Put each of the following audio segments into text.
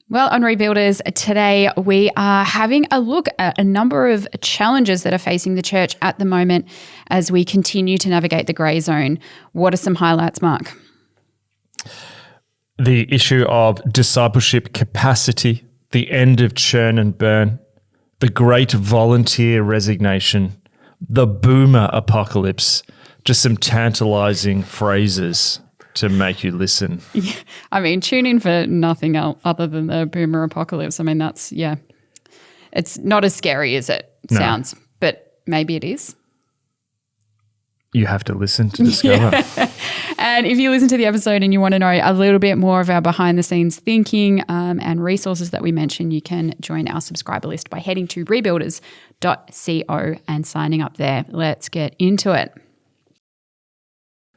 Well, on Rebuilders, today we are having a look at a number of challenges that are facing the church at the moment as we continue to navigate the grey zone. What are some highlights, Mark? The issue of discipleship capacity, the end of churn and burn, the great volunteer resignation, the boomer apocalypse, just some tantalizing phrases to make you listen. Yeah. I mean, tune in for nothing else other than the boomer apocalypse. I mean, it's not as scary as it sounds, but maybe it is. You have to listen to discover. Yeah. And if you listen to the episode and you want to know a little bit more of our behind the scenes thinking and resources that we mentioned, you can join our subscriber list by heading to rebuilders.co and signing up there. Let's get into it.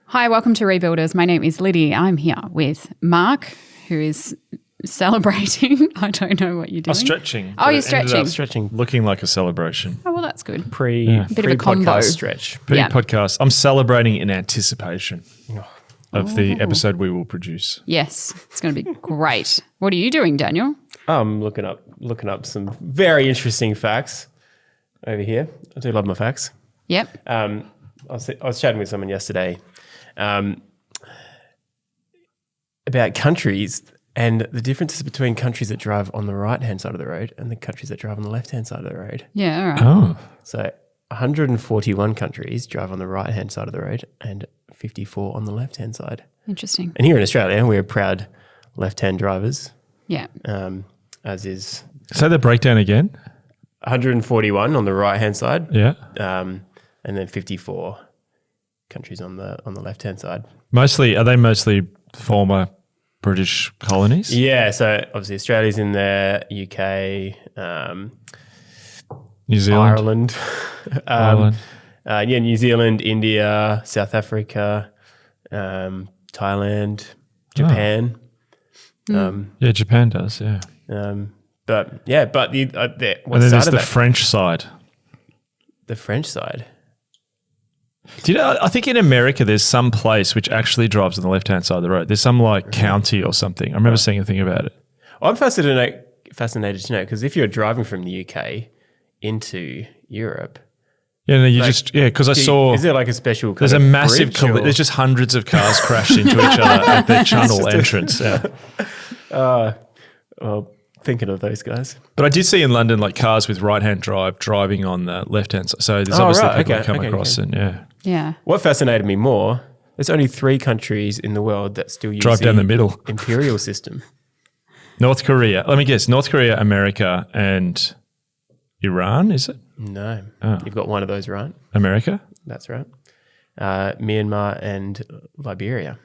Hi, welcome to Rebuilders. My name is Liddy. I'm here with Mark, who is celebrating. I don't know what you're doing. I'm stretching. Oh, you're stretching. Stretching. Looking like a celebration. Oh, well, that's good. Bit of a combo. stretch. Pre-podcast. I'm celebrating in anticipation of the episode we will produce. Yes, it's going to be great. What are you doing, Daniel? I'm looking up some very interesting facts over here. I do love my facts. Yep. I was chatting with someone yesterday about countries and the differences between countries that drive on the right-hand side of the road and the countries that drive on the left-hand side of the road. Yeah, all right. Oh. So 141 countries drive on the right-hand side of the road and 54 on the left-hand side. Interesting. And here in Australia, we're proud left-hand drivers, Yeah. as is Say the breakdown again. 141 on the right-hand side. Yeah. And then 54 countries on the left-hand side. Are they mostly former British colonies? Yeah, so obviously Australia's in there, UK, New Zealand? Ireland. Ireland. New Zealand, India, South Africa, Thailand, Japan. Yeah, Japan does, yeah. But what And then there's started the that? French side. The French side. Do you know, I think in America there's some place which actually drives on the left-hand side of the road. There's some like county or something. I remember seeing a thing about it. I'm fascinated to know because if you're driving from the UK into Europe, Yeah, no, because I saw is there like a special? there's a kind of massive, bridge or- there's just hundreds of cars crashed into each other at the Channel entrance. Yeah. Well, thinking of those guys. But I did see in London like cars with right-hand drive driving on the left-hand side. So there's obviously people that come across and Yeah. What fascinated me more, there's only 3 countries in the world that still use drive down the middle. imperial system. North Korea. Let me guess. North Korea, America, and Iran, is it? No. Oh. You've got one of those, right? America? That's right. Myanmar and Liberia.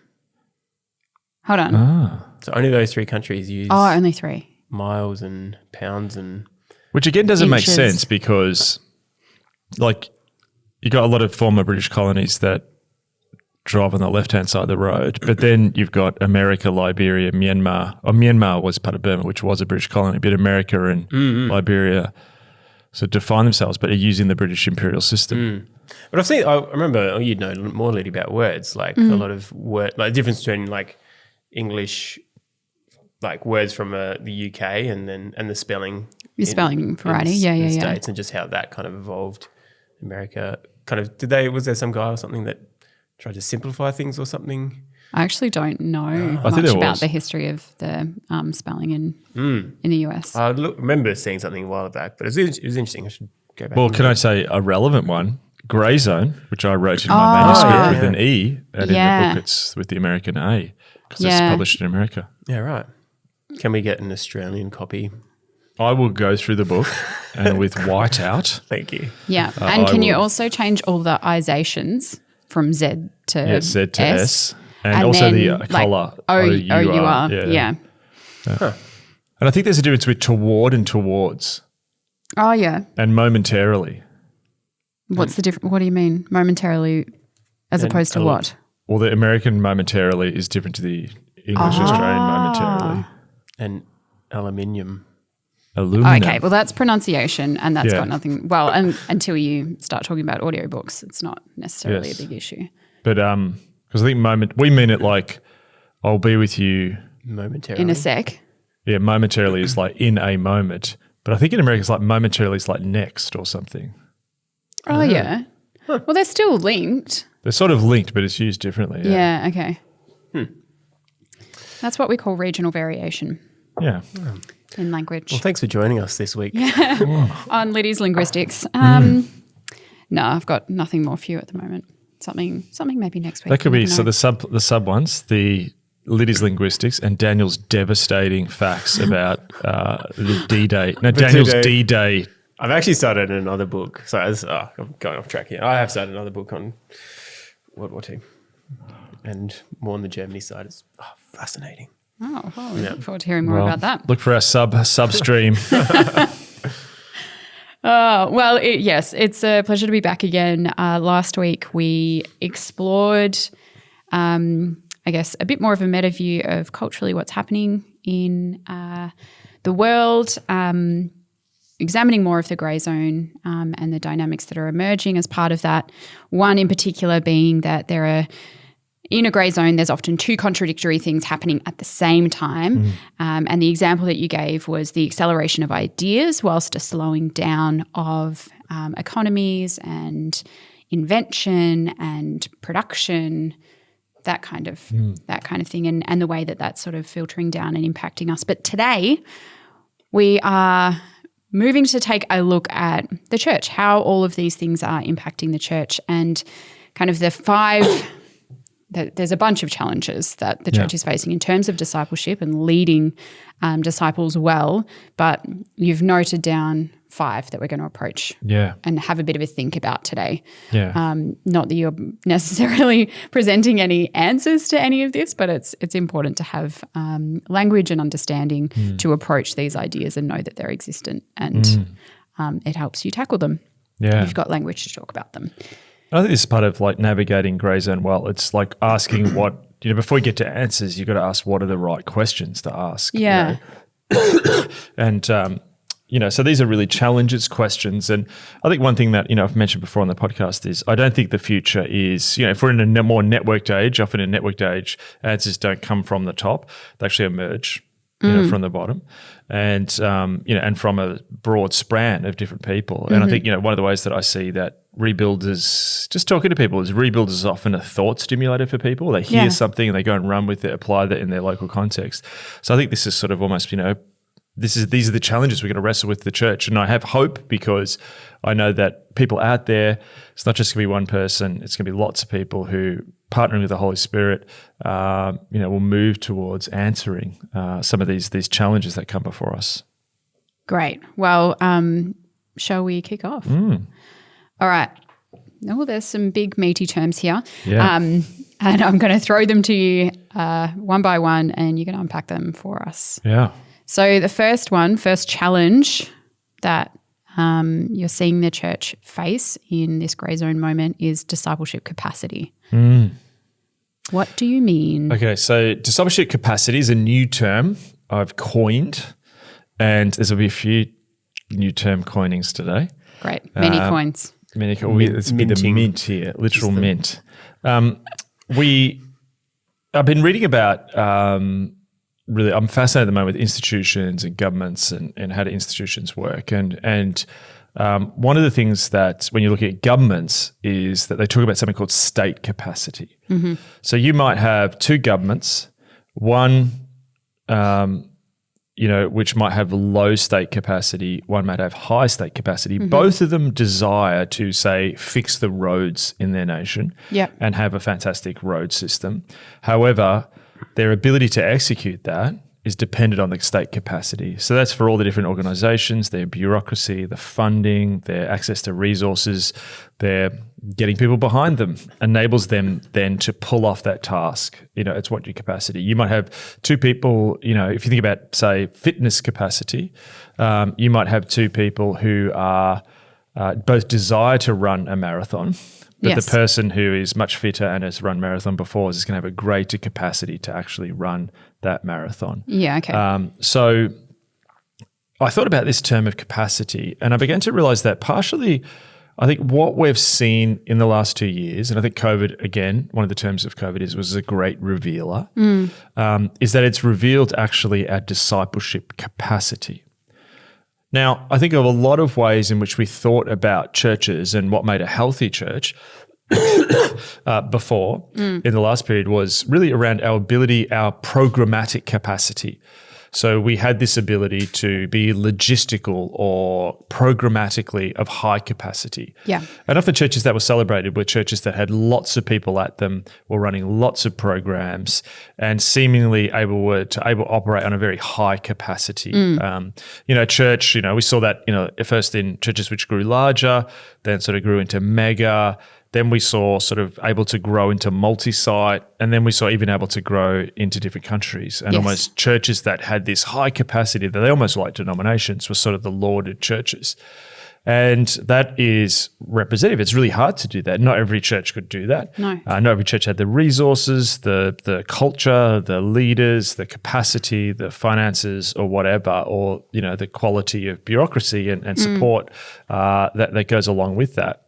Hold on. Ah. So only those 3 countries use Only 3. miles and pounds and... Which again doesn't make Inches. sense because like you got a lot of former British colonies that drive on the left-hand side of the road, but then you've got America, Liberia, Myanmar. Myanmar was part of Burma, which was a British colony, but America and Liberia so define themselves, but are using the British imperial system. But I remember, you'd know more, Liddy, about words, like a lot of like the difference between like English, like words from the UK and the spelling. Your spelling variety. in the Yeah. States and just how that kind of evolved. America kind of, was there some guy or something that tried to simplify things or something? I actually don't know I think much there about was. the history of the spelling in the US. I remember seeing something a while back, but it was interesting. I should go back. Well, and can look. I say a relevant one? Grey zone, which I wrote in my manuscript yeah, with yeah. an E, and Yeah. in the book it's with the American A because it's Yeah. published in America. Yeah, right. Can we get an Australian copy? I will go through the book and with white out. Thank you. Yeah. And I can you will- also change all the isations from Z to Yeah, Z to S. And And also the then, like, colour. O-U-R. Yeah. And I think there's a difference with toward and towards Oh, yeah. and momentarily. What's the difference? What do you mean? Momentarily as opposed to what? Well, the American momentarily is different to the English Australian momentarily. And aluminium. Aluminum. Okay, well, that's pronunciation and that's Yeah. got nothing – well, until you start talking about audiobooks, it's not necessarily Yes. a big issue. But because I think we mean it like I'll be with you Momentarily. In a sec. Yeah, momentarily is like in a moment. But I think in America it's like momentarily is like next or something. Oh, yeah. Well, they're still linked. They're sort of linked, but it's used differently. Yeah, okay. That's what we call regional variation Yeah. in language. Well, thanks for joining us this week. On Liddy's linguistics. No, I've got nothing more for you at the moment. Something maybe next week. That could You be, never so know. the sub ones, the Liddy's linguistics and Daniel's devastating facts about the D-Day. No, Daniel's D-Day. I've actually started another book. Sorry, I'm going off track here. I have started another book on World War II and more on the Germany side. It's fascinating. Oh, well, we look forward to hearing more about that. Look for our sub stream. Well, yes, it's a pleasure to be back again. Last week we explored, I guess, a bit more of a meta view of culturally what's happening in the world, examining more of the grey zone and the dynamics that are emerging as part of that. One in particular being that there are, in a grey zone, there's often two contradictory things happening at the same time. And the example that you gave was the acceleration of ideas whilst a slowing down of economies and invention and production, that kind of thing, and the way that that's sort of filtering down and impacting us. But today we are moving to take a look at the church, how all of these things are impacting the church, and kind of the five there's a bunch of challenges that the church is facing in terms of discipleship and leading disciples well, but you've noted down 5 that we're going to approach and have a bit of a think about today. Not that you're necessarily presenting any answers to any of this, but it's important to have language and understanding to approach these ideas and know that they're existent, and it helps you tackle them. You've got language to talk about them. I think this is part of like navigating grey zone well. It's like asking before you get to answers, you've got to ask what are the right questions to ask. Yeah. And, so these are really challenges, questions. And I think one thing that, I've mentioned before on the podcast is I don't think the future is, if we're in a more networked age, often in a networked age, answers don't come from the top. They actually emerge. From the bottom, and and from a broad span of different people. And I think one of the ways that I see that rebuilders, just talking to people, is rebuilders is often a thought stimulator for people. They hear something and they go and run with it, apply that in their local context. So I think this is sort of almost these are the challenges we're going to wrestle with the church. And I have hope because I know that people out there, it's not just going to be one person, it's going to be lots of people who, partnering with the Holy Spirit, will move towards answering some of these challenges that come before us. Great. Well, shall we kick off? All right. Oh, there's some big meaty terms here. Yeah. And I'm going to throw them to you one by one, and you're going to unpack them for us. Yeah. So the first challenge that you're seeing the church face in this grey zone moment is discipleship capacity. What do you mean? Okay, so discipleship capacity is a new term I've coined, and there's going to be a few new term coinings today. Great. Many coins. It's the mint here, literal mint. I've been reading about really, I'm fascinated at the moment with institutions and governments and how do institutions work. And one of the things that when you look at governments is that they talk about something called state capacity. So you might have 2 governments, one, which might have low state capacity, one might have high state capacity. Both of them desire to, say, fix the roads in their nation and have a fantastic road system. However, their ability to execute that is dependent on the state capacity. So that's for all the different organizations, their bureaucracy, the funding, their access to resources, their getting people behind them enables them then to pull off that task. It's what your capacity. You might have 2 people, if you think about, say, fitness capacity, you might have 2 people who are both desire to run a marathon, but the person who is much fitter and has run marathon before is going to have a greater capacity to actually run that marathon. Yeah, okay. So I thought about this term of capacity, and I began to realize that partially I think what we've seen in the last 2 years, and I think COVID, again, one of the terms of COVID was a great revealer, is that it's revealed actually our discipleship capacity. Now, I think of a lot of ways in which we thought about churches and what made a healthy church before in the last period was really around our ability, our programmatic capacity. So we had this ability to be logistical or programmatically of high capacity. Yeah. And often churches that were celebrated were churches that had lots of people at them, were running lots of programs, and seemingly able to operate on a very high capacity. Church, we saw that, first in churches which grew larger, then sort of grew into mega. Then we saw sort of able to grow into multi-site, and then we saw even able to grow into different countries. And almost churches that had this high capacity that they almost like denominations were sort of the lauded churches. And that is representative. It's really hard to do that. Not every church could do that. No. Not every church had the resources, the culture, the leaders, the capacity, the finances or whatever, or, the quality of bureaucracy and support that goes along with that.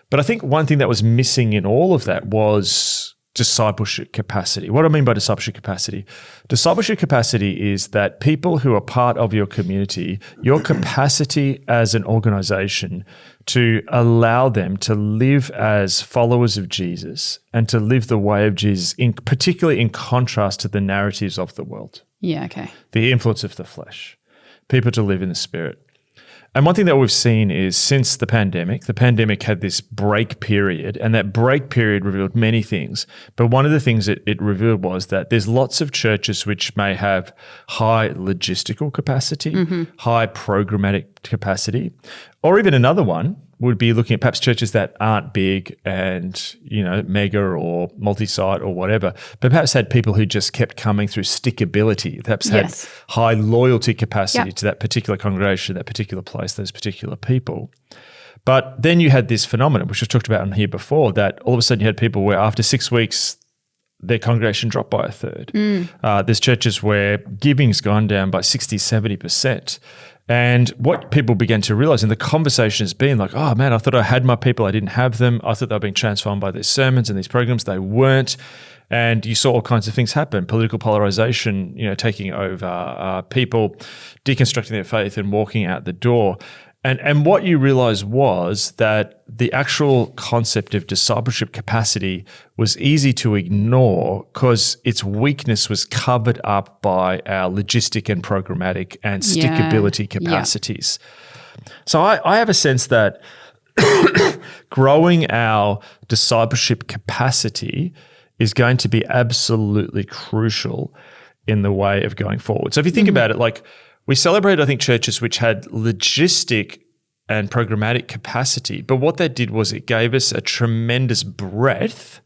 But I think one thing that was missing in all of that was discipleship capacity. What do I mean by discipleship capacity? Discipleship capacity is that people who are part of your community, your capacity as an organization to allow them to live as followers of Jesus and to live the way of Jesus, particularly in contrast to the narratives of the world. Yeah, okay. The influence of the flesh. People to live in the Spirit. And one thing that we've seen is since the pandemic had this break period, and that break period revealed many things. But one of the things it revealed was that there's lots of churches which may have high logistical capacity, high programmatic capacity, or even another one would be looking at perhaps churches that aren't big and, mega or multi-site or whatever, but perhaps had people who just kept coming through stickability, perhaps had high loyalty capacity to that particular congregation, that particular place, those particular people. But then you had this phenomenon, which was talked about on here before, that all of a sudden you had people where after 6 weeks, their congregation dropped by a third. There's churches where giving's gone down by 60, 70%. And what people began to realize, and the conversation has been like, oh man, I thought I had my people, I didn't have them. I thought they were being transformed by these sermons and these programs. They weren't. And you saw all kinds of things happen, political polarization, taking over, people deconstructing their faith and walking out the door. And what you realized was that the actual concept of discipleship capacity was easy to ignore because its weakness was covered up by our logistic and programmatic and stickability capacities. So I have a sense that growing our discipleship capacity is going to be absolutely crucial in the way of going forward. So if you think about it, like, we celebrated, I think, churches which had logistic and programmatic capacity, but what that did was it gave us a tremendous breadth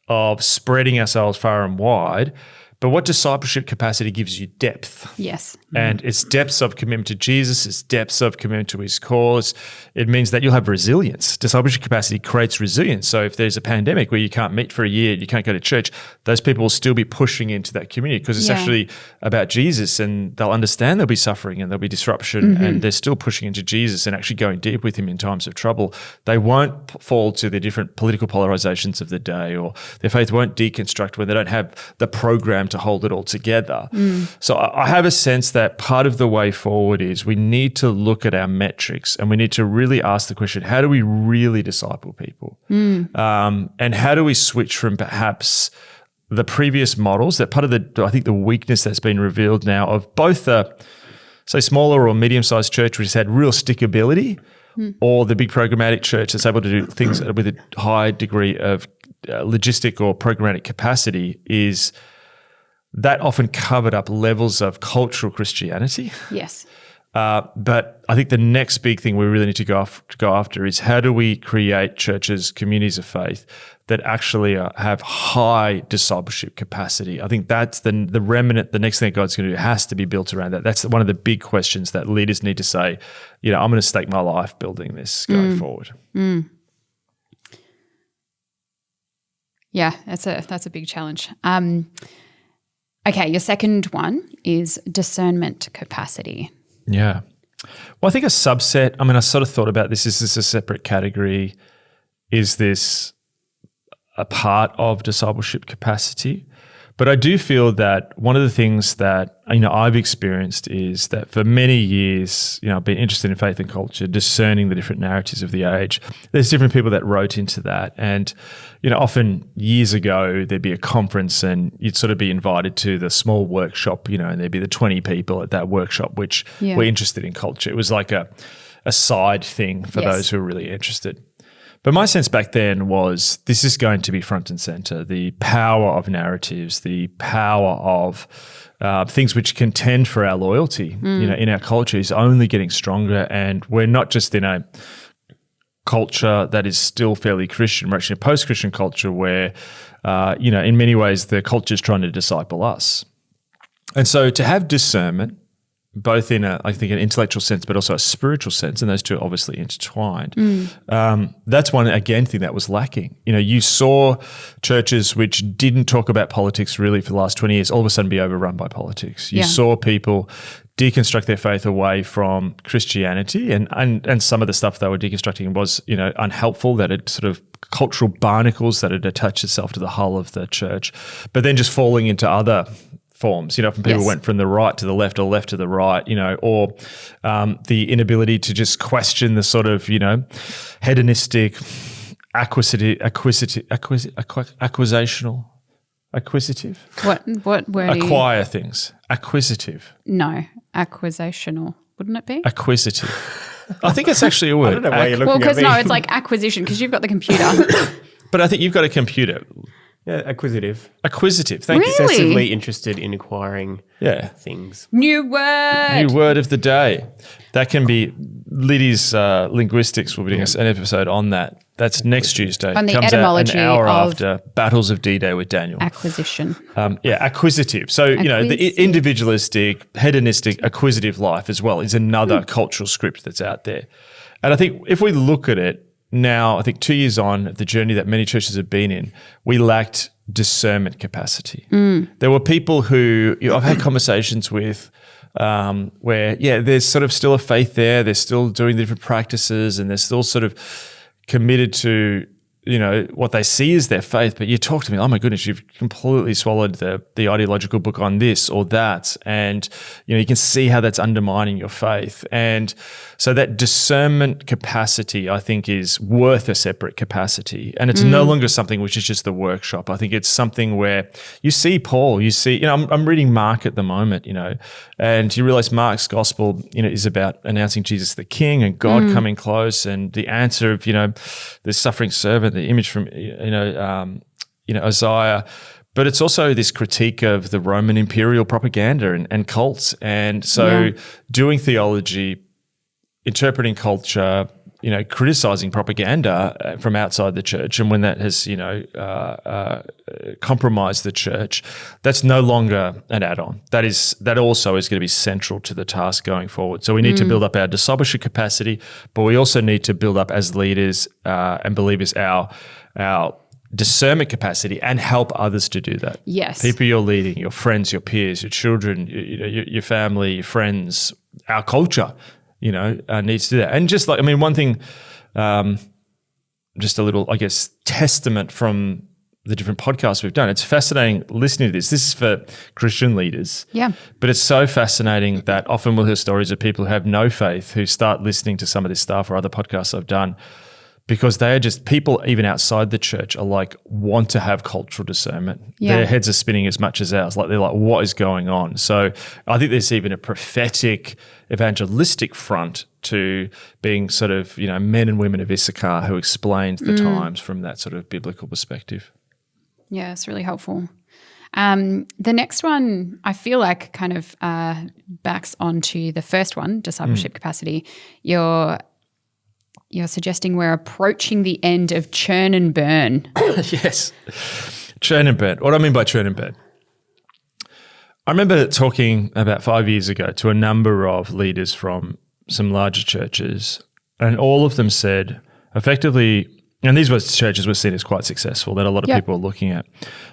of spreading ourselves far and wide. But what discipleship capacity gives you depth. Yes. And it's depths of commitment to Jesus, it's depths of commitment to his cause. It means that you'll have resilience. Discipleship capacity creates resilience. So if there's a pandemic where you can't meet for a year, you can't go to church, those people will still be pushing into that community because it's actually about Jesus, and they'll understand there'll be suffering and there'll be disruption, and they're still pushing into Jesus and actually going deep with him in times of trouble. They won't fall to the different political polarizations of the day, or their faith won't deconstruct when they don't have the program to hold it all together. So I have a sense that part of the way forward is we need to look at our metrics and we need to really ask the question, how do we really disciple people? And how do we switch from perhaps the previous models, that part of I think the weakness that's been revealed now of both the, say, smaller or medium-sized church which has had real stickability, or the big programmatic church that's able to do things with a high degree of logistic or programmatic capacity, is that often covered up levels of cultural Christianity. Yes. But I think the next big thing we really need to go after is how do we create churches, communities of faith that actually have high discipleship capacity. I think that's the remnant, the next thing that God's going to do has to be built around that. That's one of the big questions that leaders need to say, I'm going to stake my life building this going forward. Yeah, that's a big challenge. Okay, your second one is discernment capacity. Yeah. Well, I think a subset, I sort of thought about this. Is this a separate category? Is this a part of discipleship capacity? But I do feel that one of the things that, I've experienced is that for many years, I've been interested in faith and culture, discerning the different narratives of the age. There's different people that wrote into that. And, often years ago, there'd be a conference and you'd sort of be invited to the small workshop, and there'd be the 20 people at that workshop, which were interested in culture. It was like a side thing for those who were really interested. But my sense back then was this is going to be front and center, the power of narratives, the power of things which contend for our loyalty, in our culture is only getting stronger. And we're not just in a culture that is still fairly Christian. We're actually a post-Christian culture where, in many ways the culture is trying to disciple us. And so to have discernment, both in an intellectual sense, but also a spiritual sense, and those two are obviously intertwined. That's one, again, thing that was lacking. You saw churches which didn't talk about politics really for the last 20 years all of a sudden be overrun by politics. You saw people deconstruct their faith away from Christianity, and some of the stuff they were deconstructing was, unhelpful, that it sort of cultural barnacles that had attached itself to the hull of the church, but then just falling into other forms, from people went from the right to the left or left to the right, or the inability to just question the sort of, hedonistic, acquisitive. What word? Acquire things. Acquisitive. No, acquisitional. Wouldn't it be? Acquisitive. I think it's actually a word. I don't know why you're looking at me. Well, because no, it's like acquisition because you've got the computer. But I think you've got a computer. Yeah, acquisitive. Acquisitive. Thank you. Excessively interested in acquiring things. New word. New word of the day. That can be Liddy's linguistics. Will be doing an episode on that. That's next Tuesday. On the Comes etymology out an hour of after Battles of D-Day with Daniel. Acquisition. Acquisitive. So, the individualistic, hedonistic, acquisitive life as well is another cultural script that's out there. And I think if we look at it, now, I think 2 years on of the journey that many churches have been in, we lacked discernment capacity. There were people who I've had conversations with where, there's sort of still a faith there. They're still doing the different practices and they're still sort of committed to, what they see as their faith. But you talk to me, oh my goodness, you've completely swallowed the ideological book on this or that. And, you can see how that's undermining your faith. And so that discernment capacity, I think, is worth a separate capacity. And it's no longer something which is just the workshop. I think it's something where you see Paul, I'm reading Mark at the moment, and you realize Mark's gospel, is about announcing Jesus the King and God coming close, and the answer of, the suffering servant, the image from, Isaiah. But it's also this critique of the Roman imperial propaganda and cults. And so doing theology, interpreting culture, criticizing propaganda from outside the church, and when that has, compromised the church, that's no longer an add-on. That also is going to be central to the task going forward. So we need to build up our discipleship capacity, but we also need to build up as leaders and believers our discernment capacity and help others to do that. Yes. People you're leading, your friends, your peers, your children, your family, your friends, our culture, needs to do that. And just one thing, just a little, testament from the different podcasts we've done. It's fascinating listening to this. This is for Christian leaders. Yeah. But it's so fascinating that often we'll hear stories of people who have no faith who start listening to some of this stuff or other podcasts I've done, because they are just people even outside the church are want to have cultural discernment. Yeah. Their heads are spinning as much as ours. They're like, what is going on? So I think there's even a prophetic, evangelistic front to being sort of, men and women of Issachar who explained the times from that sort of biblical perspective. Yeah, it's really helpful. The next one, I feel like kind of backs onto the first one, discipleship capacity. You're suggesting we're approaching the end of churn and burn. Yes. Churn and burn. What do I mean by churn and burn? I remember talking about 5 years ago to a number of leaders from some larger churches, and all of them said effectively, and these were churches were seen as quite successful that a lot of people are looking at,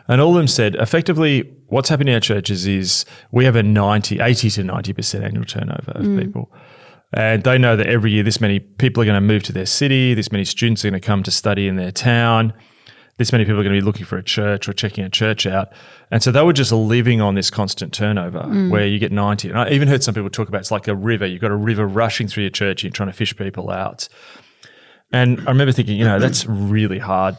and all of them said effectively what's happening in our churches is we have a 80 to 90% annual turnover of people. And they know that every year this many people are going to move to their city, this many students are going to come to study in their town, this many people are going to be looking for a church or checking a church out. And so they were just living on this constant turnover where you get 90. And I even heard some people talk about it's like a river. You've got a river rushing through your church and you're trying to fish people out. And I remember thinking, that's really hard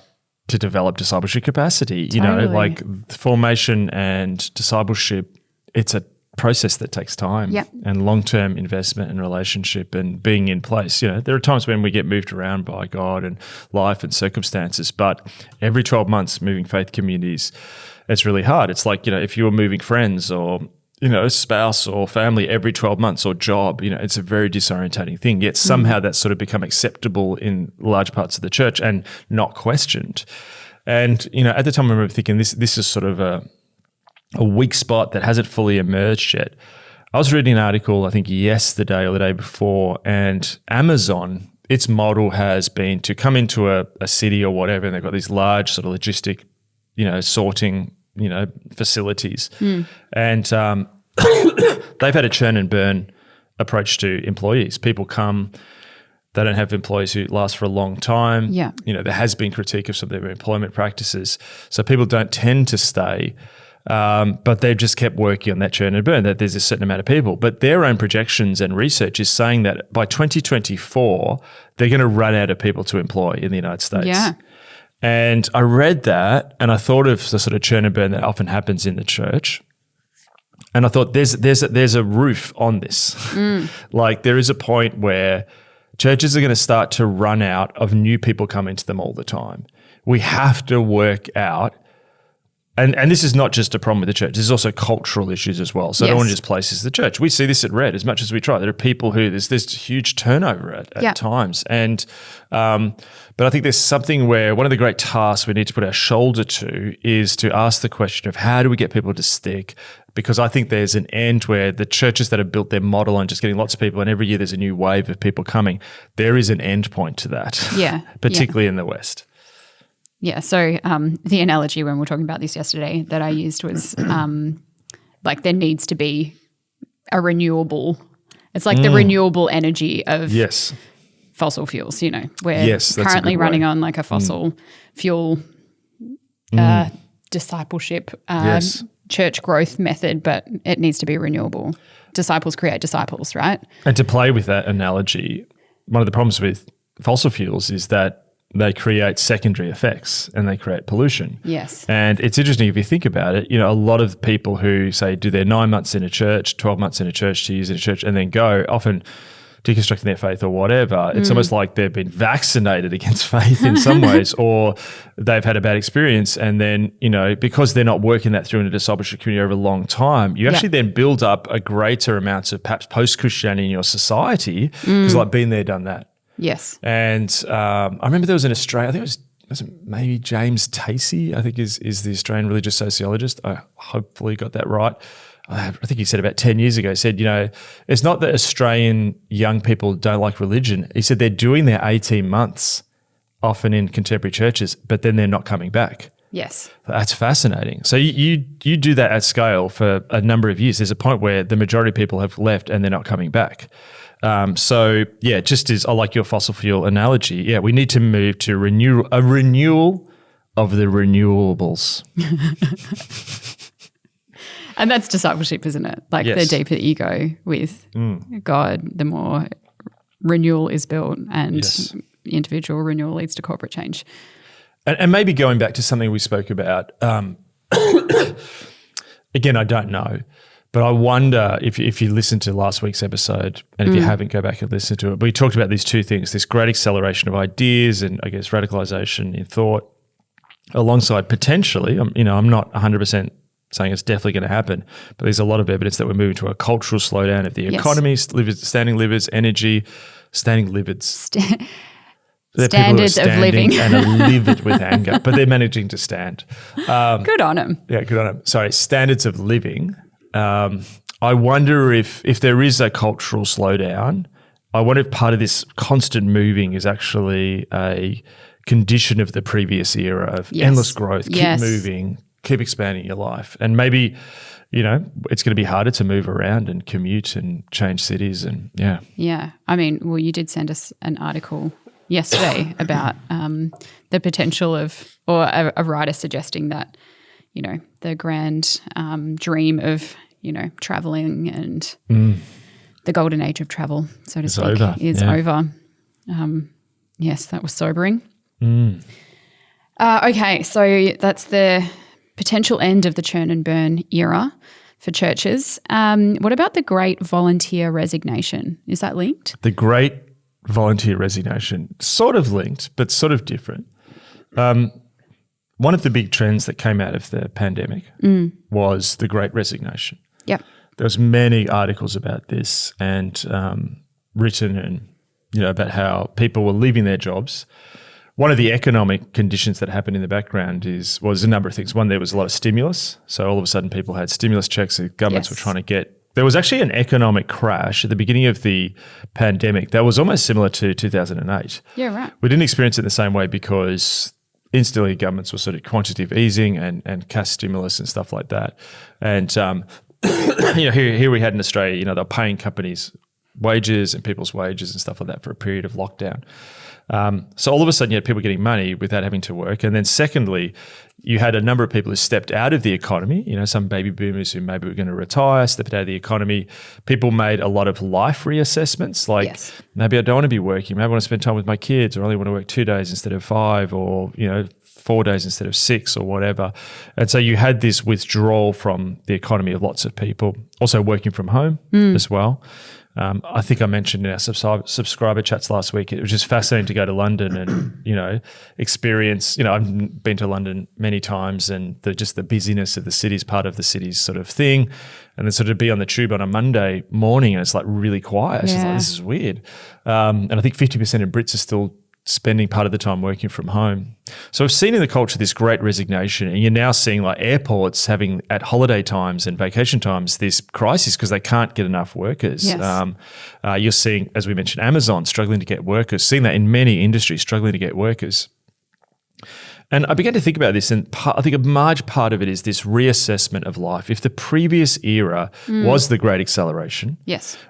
to develop discipleship capacity. Totally. Like formation and discipleship, it's a process that takes time and long-term investment and relationship and being in place. There are times when we get moved around by God and life and circumstances, but every 12 months moving faith communities, it's really hard. It's like, if you were moving friends or, a spouse or family every 12 months or job, it's a very disorientating thing. Yet somehow that's sort of become acceptable in large parts of the church and not questioned. And, at the time I remember thinking this is sort of a weak spot that hasn't fully emerged yet. I was reading an article, I think yesterday or the day before, and Amazon, its model has been to come into a city or whatever, and they've got these large sort of logistic, sorting, facilities. And they've had a churn and burn approach to employees. People come, they don't have employees who last for a long time. Yeah. There has been critique of some of their employment practices. So people don't tend to stay. But they've just kept working on that churn and burn, that there's a certain amount of people. But their own projections and research is saying that by 2024, they're going to run out of people to employ in the United States. Yeah. And I read that and I thought of the sort of churn and burn that often happens in the church. And I thought there's a roof on this. Like there is a point where churches are going to start to run out of new people coming to them all the time. We have to work out. And this is not just a problem with the church. There's also cultural issues as well. So I don't want to just place this as the church. We see this at Red as much as we try. There are people who there's huge turnover at times. And but I think there's something where one of the great tasks we need to put our shoulder to is to ask the question of how do we get people to stick? Because I think there's an end where the churches that have built their model on just getting lots of people and every year there's a new wave of people coming, there is an end point to that. Yeah. Particularly in the West. Yeah. So the analogy when we were talking about this yesterday that I used was like there needs to be a renewable. It's like the renewable energy of fossil fuels. We're currently running on like a fossil fuel discipleship church growth method, but it needs to be renewable. Disciples create disciples, right? And to play with that analogy, one of the problems with fossil fuels is that they create secondary effects and they create pollution. Yes. And it's interesting if you think about it, a lot of people who say do their 9 months in a church, 12 months in a church, 2 years in a church, and then go, often deconstructing their faith or whatever, it's almost like they've been vaccinated against faith in some ways, or they've had a bad experience. And then, because they're not working that through in a discipleship community over a long time, you actually then build up a greater amount of perhaps post-Christianity in your society because like been there, done that. Yes. And I remember there was an Australian, I think it was maybe James Tacey, I think is the Australian religious sociologist. I hopefully got that right. I think he said about 10 years ago, he said, it's not that Australian young people don't like religion. He said they're doing their 18 months often in contemporary churches, but then they're not coming back. Yes. That's fascinating. So you do that at scale for a number of years. There's a point where the majority of people have left and they're not coming back. Just as I like your fossil fuel analogy, we need to move to a renewal of the renewables. And that's discipleship, isn't it? Like the deeper you go with God, the more renewal is built and individual renewal leads to corporate change. And maybe going back to something we spoke about, again, I don't know, but I wonder if you listened to last week's episode, and if you haven't, go back and listen to it. We talked about these two things, this great acceleration of ideas and I guess radicalization in thought alongside potentially, I'm not 100% saying it's definitely going to happen, but there's a lot of evidence that we're moving to a cultural slowdown of the economy, standing livers, energy, standing livers. Standards of living. And are livid with anger, but they're managing to stand. Good on them. Yeah, good on them. Sorry, standards of living. I wonder if there is a cultural slowdown, I wonder if part of this constant moving is actually a condition of the previous era of endless growth, keep moving, keep expanding your life. And maybe it's going to be harder to move around and commute and change cities and Yeah. I mean, well, you did send us an article yesterday about the potential of, or a writer suggesting that, the grand dream of, traveling and the golden age of travel, so to speak, is over. Yes, that was sobering. Okay, so that's the potential end of the churn and burn era for churches. What about the great volunteer resignation? Is that linked? The great volunteer resignation, sort of linked, but sort of different. One of the big trends that came out of the pandemic was the great resignation. Yep. There was many articles about this and written and, about how people were leaving their jobs. One of the economic conditions that happened in the background was a number of things. One, there was a lot of stimulus. So all of a sudden people had stimulus checks that governments were trying to get. There was actually an economic crash at the beginning of the pandemic that was almost similar to 2008. Yeah, right. We didn't experience it the same way because instantly governments were sort of quantitative easing and cash stimulus and stuff like that. And, here we had in Australia, they were paying companies wages and people's wages and stuff like that for a period of lockdown. So all of a sudden you had people getting money without having to work. And then secondly, you had a number of people who stepped out of the economy, some baby boomers who maybe were going to retire, stepped out of the economy. People made a lot of life reassessments, like maybe I don't want to be working, maybe I want to spend time with my kids, or I only want to work 2 days instead of 5, or, 4 days instead of 6 or whatever. And so you had this withdrawal from the economy of lots of people, also working from home as well. I think I mentioned in our subscriber chats last week, it was just fascinating to go to London and, experience, I've been to London many times, and the busyness of the city is part of the city's sort of thing. And then sort of be on the tube on a Monday morning and it's like really quiet. It's just like, this is weird. And I think 50% of Brits are still spending part of the time working from home. So I've seen in the culture this great resignation, and you're now seeing like airports having at holiday times and vacation times this crisis because they can't get enough workers. Yes. You're seeing, as we mentioned, Amazon struggling to get workers, seeing that in many industries struggling to get workers. And I began to think about this, and I think a large part of it is this reassessment of life. If the previous era was the great acceleration,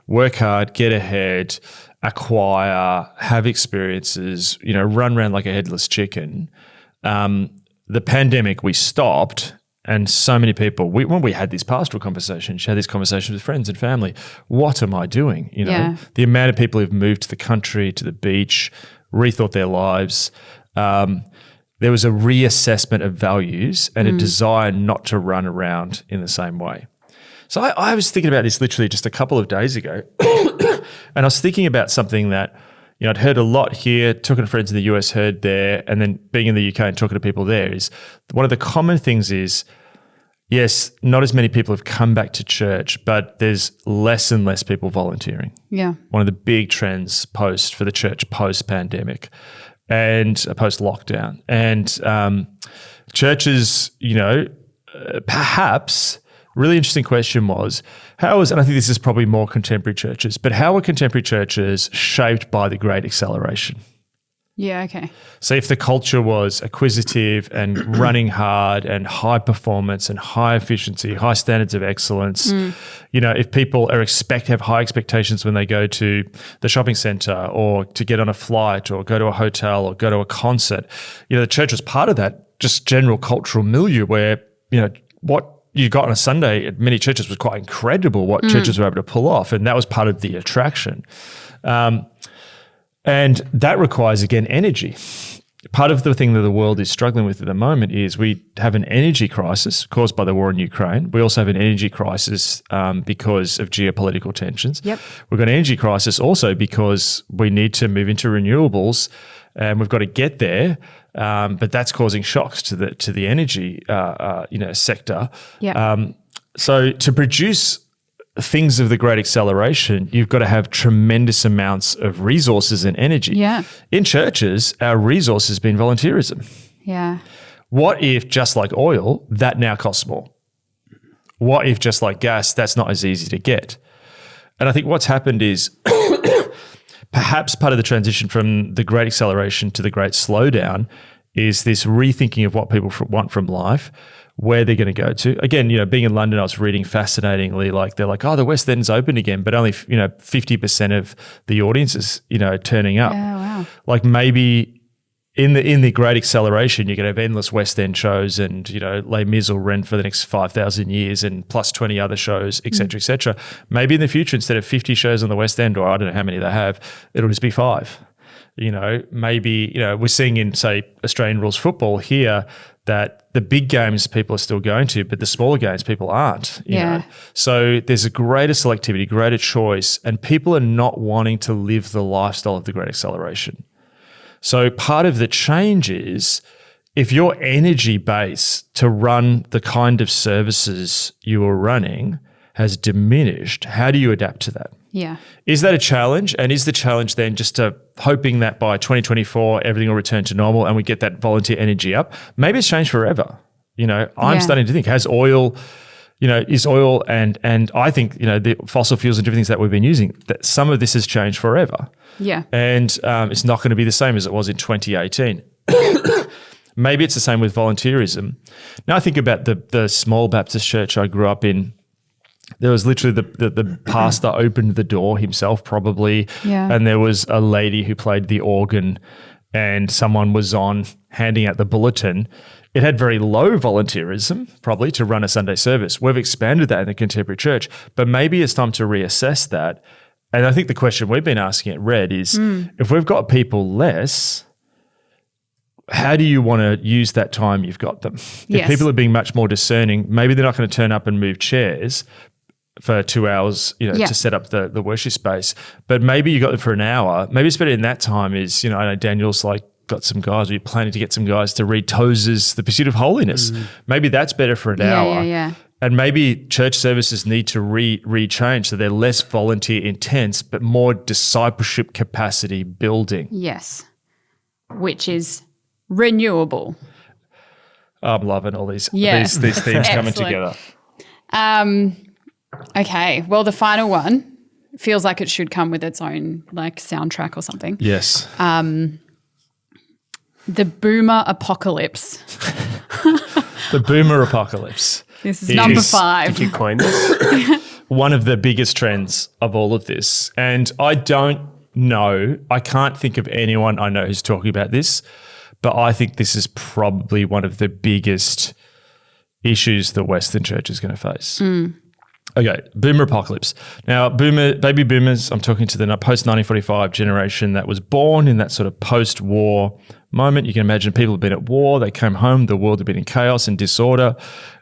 work hard, get ahead, acquire, have experiences, run around like a headless chicken. The pandemic, we stopped, and so many people, when we had these pastoral conversations, had these conversations with friends and family, what am I doing? The amount of people who've moved to the country, to the beach, rethought their lives. There was a reassessment of values and a desire not to run around in the same way. So I was thinking about this literally just a couple of days ago. And I was thinking about something that, I'd heard a lot here, talking to friends in the US, heard there, and then being in the UK and talking to people there, is one of the common things is, yes, not as many people have come back to church, but there's less and less people volunteering. Yeah. One of the big trends for the church post-pandemic and post-lockdown. And churches, perhaps... Really interesting question was, and I think this is probably more contemporary churches, but how are contemporary churches shaped by the great acceleration? Yeah, okay. So if the culture was acquisitive and running hard and high performance and high efficiency, high standards of excellence, if people have high expectations when they go to the shopping center or to get on a flight or go to a hotel or go to a concert, the church was part of that just general cultural milieu where, what you got on a Sunday at many churches was quite incredible what churches were able to pull off, and that was part of the attraction. And that requires, again, energy. Part of the thing that the world is struggling with at the moment is we have an energy crisis caused by the war in Ukraine. We also have an energy crisis because of geopolitical tensions. Yep. We've got an energy crisis also because we need to move into renewables, and we've got to get there. But that's causing shocks to the energy sector. Yeah. So to produce things of the great acceleration, you've got to have tremendous amounts of resources and energy. Yeah. In churches, our resource has been volunteerism. Yeah. What if, just like oil, that now costs more? What if, just like gas, that's not as easy to get? And I think what's happened is perhaps part of the transition from the great acceleration to the great slowdown is this rethinking of what people want from life, where they're going to go to. Again, being in London, I was reading fascinatingly, like they're like, oh, the West End's open again, but only 50% of the audience is turning up. Yeah, wow. Like maybe in the Great Acceleration, you're going to have endless West End shows, and Les Mis will run for the next 5,000 years, and plus 20 other shows, et cetera, et cetera. Maybe in the future, instead of 50 shows on the West End, or I don't know how many they have, it'll just be 5. Maybe we're seeing in, say, Australian rules football here that the big games people are still going to, but the smaller games people aren't. You know? So there's a greater selectivity, greater choice, and people are not wanting to live the lifestyle of the Great Acceleration. So part of the change is, if your energy base to run the kind of services you are running has diminished, how do you adapt to that? Yeah. Is that a challenge? And is the challenge then just hoping that by 2024 everything will return to normal and we get that volunteer energy up? Maybe it's changed forever. I'm starting to think, has oil, is oil and I think, the fossil fuels and different things that we've been using, that some of this has changed forever. Yeah. And it's not going to be the same as it was in 2018. Maybe it's the same with volunteerism. Now I think about the small Baptist church I grew up in. There was literally the pastor opened the door himself probably, and there was a lady who played the organ, and someone was on handing out the bulletin. It had very low volunteerism probably to run a Sunday service. We've expanded that in the contemporary church, but maybe it's time to reassess that. And I think the question we've been asking at Red is, if we've got people less, how do you want to use that time you've got them? If people are being much more discerning, maybe they're not going to turn up and move chairs for 2 hours, to set up the worship space. But maybe you got them for an hour. Maybe it's better in that time is, I know Daniel's got some guys, we're planning to get some guys to read Tozer's The Pursuit of Holiness. Maybe that's better for an hour. Yeah. And maybe church services need to rechange so they're less volunteer intense, but more discipleship capacity building. Yes. Which is renewable. I'm loving all these themes coming together. Okay. Well, the final one feels like it should come with its own soundtrack or something. Yes. The boomer apocalypse. The boomer apocalypse. This is number 5. Did you coin this? One of the biggest trends of all of this. And I can't think of anyone I know who's talking about this, but I think this is probably one of the biggest issues the Western church is going to face. Okay, boomer apocalypse. Now, baby boomers, I'm talking to the post-1945 generation that was born in that sort of post-war moment. You can imagine people had been at war, they came home, the world had been in chaos and disorder,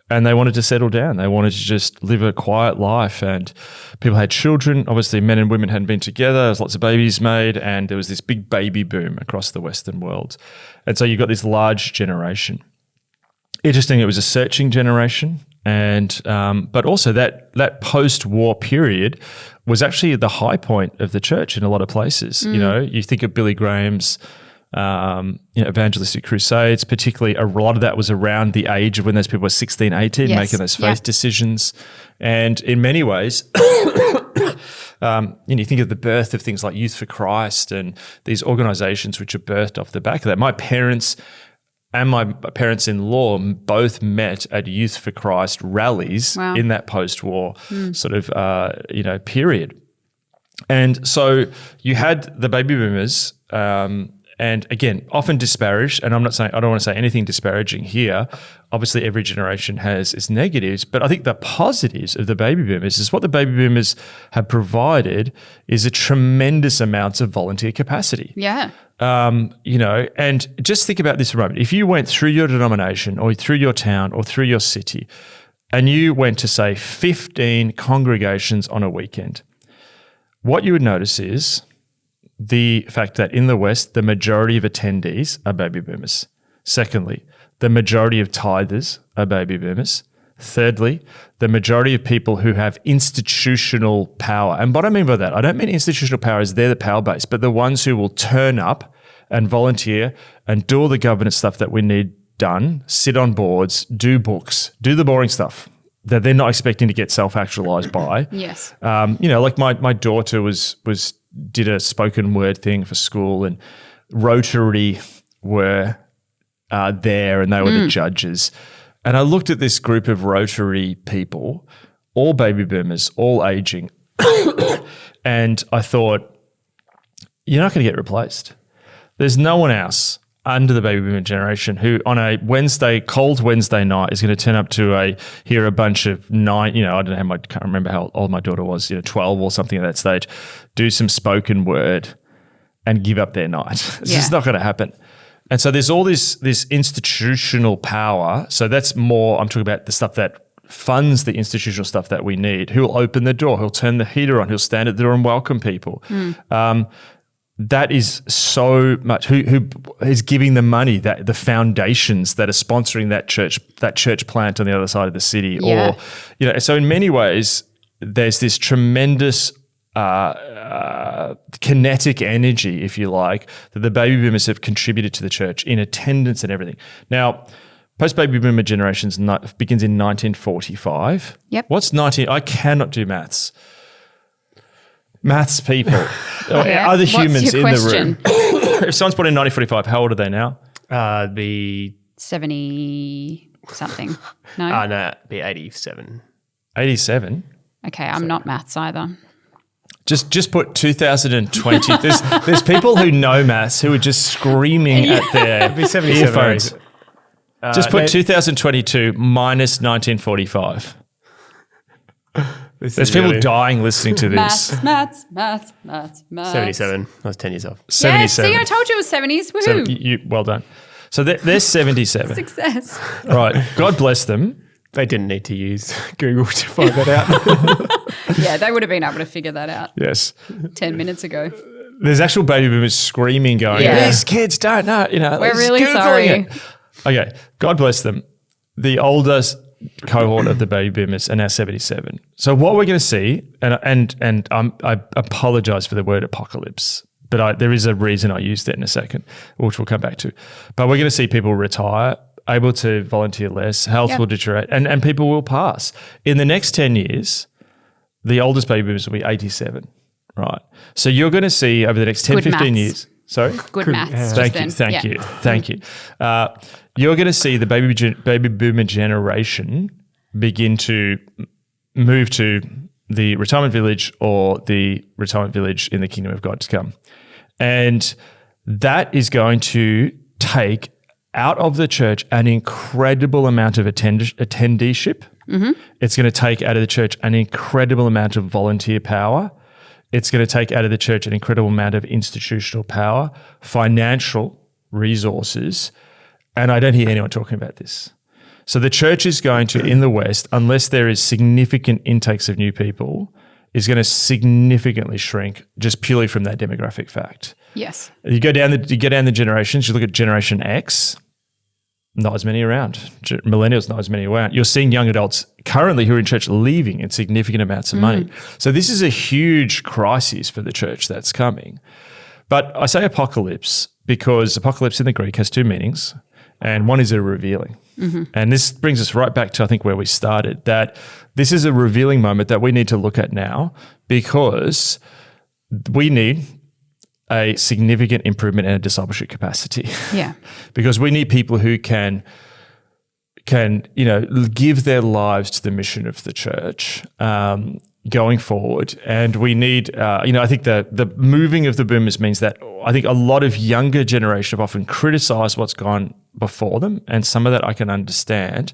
and they wanted to settle down. They wanted to just live a quiet life, and people had children. Obviously, men and women hadn't been together. There was lots of babies made, and there was this big baby boom across the Western world. And so you've got this large generation. Interesting, it was a searching generation. And but also that post-war period was actually the high point of the church in a lot of places. You think of Billy Graham's evangelistic crusades, particularly a lot of that was around the age of when those people were 16, 18, making those faith decisions. And in many ways, you think of the birth of things like Youth for Christ and these organizations which are birthed off the back of that. My parents and my parents-in-law both met at Youth for Christ rallies in that post-war sort of, period. And so you had the baby boomers, and again, often disparaged, and I don't want to say anything disparaging here. Obviously, every generation has its negatives, but I think the positives of the baby boomers is what the baby boomers have provided is a tremendous amount of volunteer capacity. Yeah. And just think about this for a moment. If you went through your denomination or through your town or through your city and you went to, say, 15 congregations on a weekend, what you would notice is the fact that in the West, the majority of attendees are baby boomers. Secondly, the majority of tithers are baby boomers. Thirdly, the majority of people who have institutional power. And what I mean by that, I don't mean institutional power as they're the power base, but the ones who will turn up and volunteer and do all the governance stuff that we need done, sit on boards, do books, do the boring stuff that they're not expecting to get self-actualized by. Yes. Like my daughter did a spoken word thing for school, and Rotary were there and they were the judges. And I looked at this group of Rotary people, all baby boomers, all aging, and I thought, you're not going to get replaced. There's no one else under the baby boomer generation who on a cold Wednesday night is going to turn up to hear a bunch of I don't know can't remember how old my daughter was, 12 or something at that stage, do some spoken word and give up their night. It's just not going to happen. And so there's all this institutional power. So that's more, I'm talking about the stuff that funds the institutional stuff that we need. Who'll open the door? Who'll turn the heater on? Who'll stand at the door and welcome people? That is so much. Who is giving the money, that the foundations that are sponsoring that church plant on the other side of the city, or So in many ways, there's this tremendous kinetic energy, if you like, that the baby boomers have contributed to the church in attendance and everything. Now, post-baby boomer generations begins in 1945. Yep. What's 19? I cannot do maths. Maths people, or other humans in the room. If someone's born in 1945, how old are they now? Be 70 something. No? No, be 87. 87? Okay, I'm not maths either. Just put 2020. There's people who know maths who are just screaming at their earphones. Just put 2022 minus 1945. There's people dying listening to this. Maths. 77. I was 10 years off. 77. Yeah, see, I told you it was 70s. Woohoo. Well done. So they're 77. Success. Right. God bless them. They didn't need to use Google to find that out. Yeah, they would have been able to figure that out Yes. 10 minutes ago. There's actual baby boomers screaming, going, these kids don't know. We're really sorry. It. Okay. God bless them. The oldest cohort of the baby boomers are now 77. So what we're going to see, and I apologize for the word apocalypse, but there is a reason I used it in a second, which we'll come back to. But we're going to see people retire, able to volunteer less, health will deteriorate, and people will pass. In the next 10 years, the oldest baby boomers will be 87, right? So you're going to see over the next 10, 15 years. Sorry? Good maths. Thank you. You're going to see the baby boomer generation begin to move to the retirement village or the retirement village in the kingdom of God to come. And that is going to take out of the church an incredible amount of attendeeship. Mm-hmm. It's going to take out of the church an incredible amount of volunteer power. It's going to take out of the church an incredible amount of institutional power, financial resources, and I don't hear anyone talking about this. So the church is going to, in the West, unless there is significant intakes of new people, is going to significantly shrink just purely from that demographic fact. Yes. You go down the generations, you look at Generation X, not as many around. Millennials, not as many around. You're seeing young adults currently who are in church leaving in significant amounts of money. So this is a huge crisis for the church that's coming. But I say apocalypse because apocalypse in the Greek has two meanings, and one is a revealing. Mm-hmm. And this brings us right back to, I think, where we started, that this is a revealing moment that we need to look at now because we need a significant improvement in a discipleship capacity. Yeah. Because we need people who can give their lives to the mission of the church going forward. And we need, I think the moving of the boomers means that I think a lot of younger generation have often criticized what's gone before them, and some of that I can understand.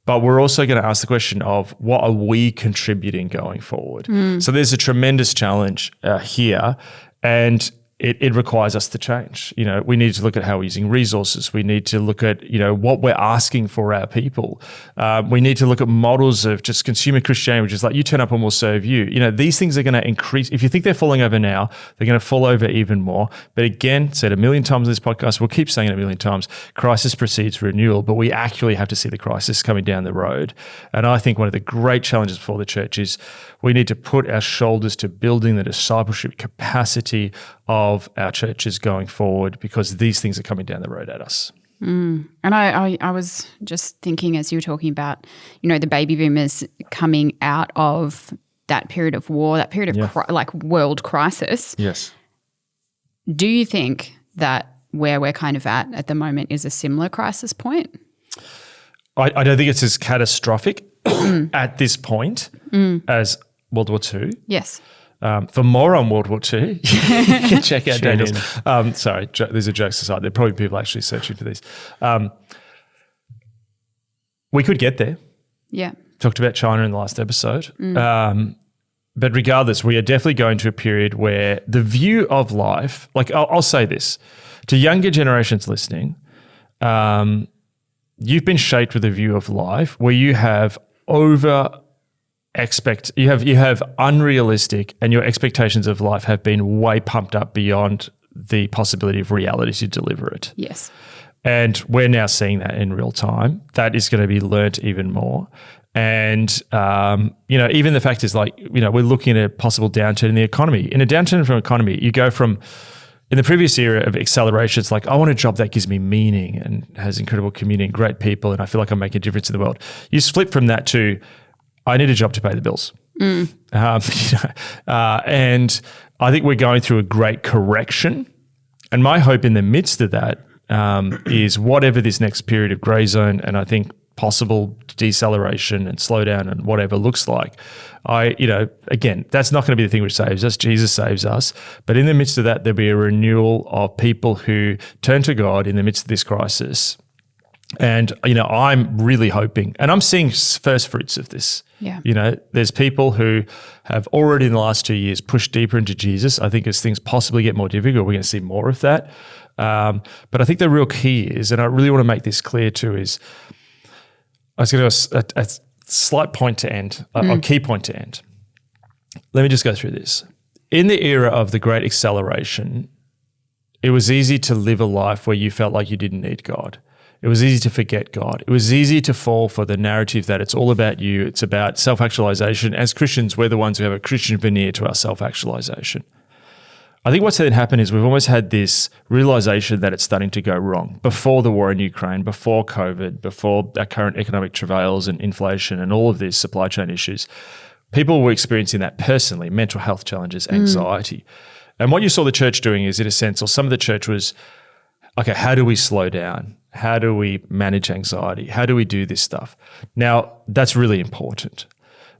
But we're also going to ask the question of what are we contributing going forward? So there's a tremendous challenge here, and it requires us to change. We need to look at how we're using resources. We need to look at, what we're asking for our people. We need to look at models of just consumer Christianity, which is like, you turn up and we'll serve you. These things are going to increase. If you think they're falling over now, they're going to fall over even more. But again, said a million times in this podcast, we'll keep saying it a million times, crisis precedes renewal, but we actually have to see the crisis coming down the road. And I think one of the great challenges for the church is we need to put our shoulders to building the discipleship capacity of our churches going forward, because these things are coming down the road at us. And I was just thinking as you were talking about, the baby boomers coming out of that period of war, that period of world crisis. Yes. Do you think that where we're kind of at the moment is a similar crisis point? I don't think it's as catastrophic at this point as World War II. Yes. For more on World War II, you can check out Tune Daniel's. Sorry, these are jokes aside. There are probably people actually searching for these. We could get there. Yeah. Talked about China in the last episode. But regardless, we are definitely going to a period where the view of life, like I'll say this, to younger generations listening, you've been shaped with a view of life where you have you have unrealistic, and your expectations of life have been way pumped up beyond the possibility of reality to deliver it. Yes. And we're now seeing that in real time. That is going to be learnt even more. And, even the fact is we're looking at a possible downturn in the economy. In a downturn from economy, you go from, in the previous era of acceleration, it's like, I want a job that gives me meaning and has incredible community and great people, and I feel like I'm making a difference in the world. You flip from that to, I need a job to pay the bills. And I think we're going through a great correction. And my hope in the midst of that is whatever this next period of grey zone, and I think possible deceleration and slowdown and whatever looks like, again, that's not going to be the thing which saves us. Jesus saves us. But in the midst of that, there'll be a renewal of people who turn to God in the midst of this crisis. And, I'm really hoping, and I'm seeing first fruits of this. Yeah. There's people who have already in the last 2 years pushed deeper into Jesus. I think as things possibly get more difficult, we're going to see more of that. But I think the real key is, and I really want to make this clear too, is I was going to a slight point to end, a key point to end. Let me just go through this. In the era of the great acceleration, it was easy to live a life where you felt like you didn't need God. It was easy to forget God. It was easy to fall for the narrative that it's all about you. It's about self-actualization. As Christians, we're the ones who have a Christian veneer to our self-actualization. I think what's then happened is we've almost had this realization that it's starting to go wrong. Before the war in Ukraine, before COVID, before our current economic travails and inflation and all of these supply chain issues, people were experiencing that personally, mental health challenges, anxiety. And what you saw the church doing is, in a sense, or some of the church was, okay, how do we slow down? How do we manage anxiety? How do we do this stuff? Now, that's really important.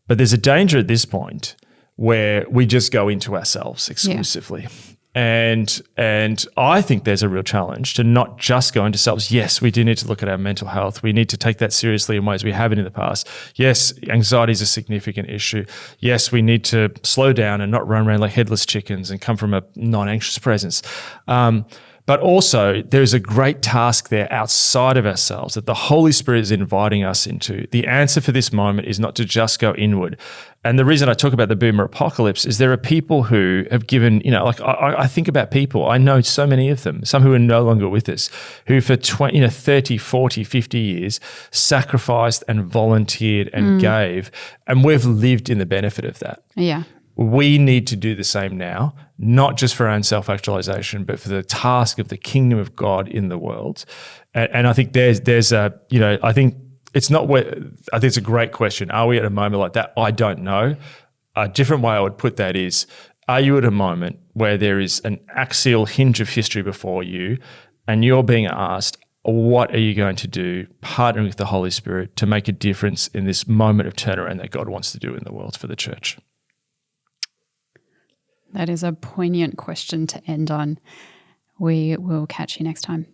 But there's a danger at this point where we just go into ourselves exclusively. Yeah. And I think there's a real challenge to not just go into selves. Yes, we do need to look at our mental health. We need to take that seriously in ways we haven't in the past. Yes, anxiety is a significant issue. Yes, we need to slow down and not run around like headless chickens and come from a non-anxious presence. But also, there's a great task there outside of ourselves that the Holy Spirit is inviting us into. The answer for this moment is not to just go inward. And the reason I talk about the boomer apocalypse is there are people who have given, I think about people, I know so many of them, some who are no longer with us, who for 30, 40, 50 years sacrificed and volunteered and gave, and we've lived in the benefit of that. Yeah. We need to do the same now, not just for our own self-actualization, but for the task of the kingdom of God in the world. And I think there's I think it's not where, I think it's a great question. Are we at a moment like that? I don't know. A different way I would put that is, are you at a moment where there is an axial hinge of history before you and you're being asked, what are you going to do, partnering with the Holy Spirit to make a difference in this moment of turnaround that God wants to do in the world for the church? That is a poignant question to end on. We will catch you next time.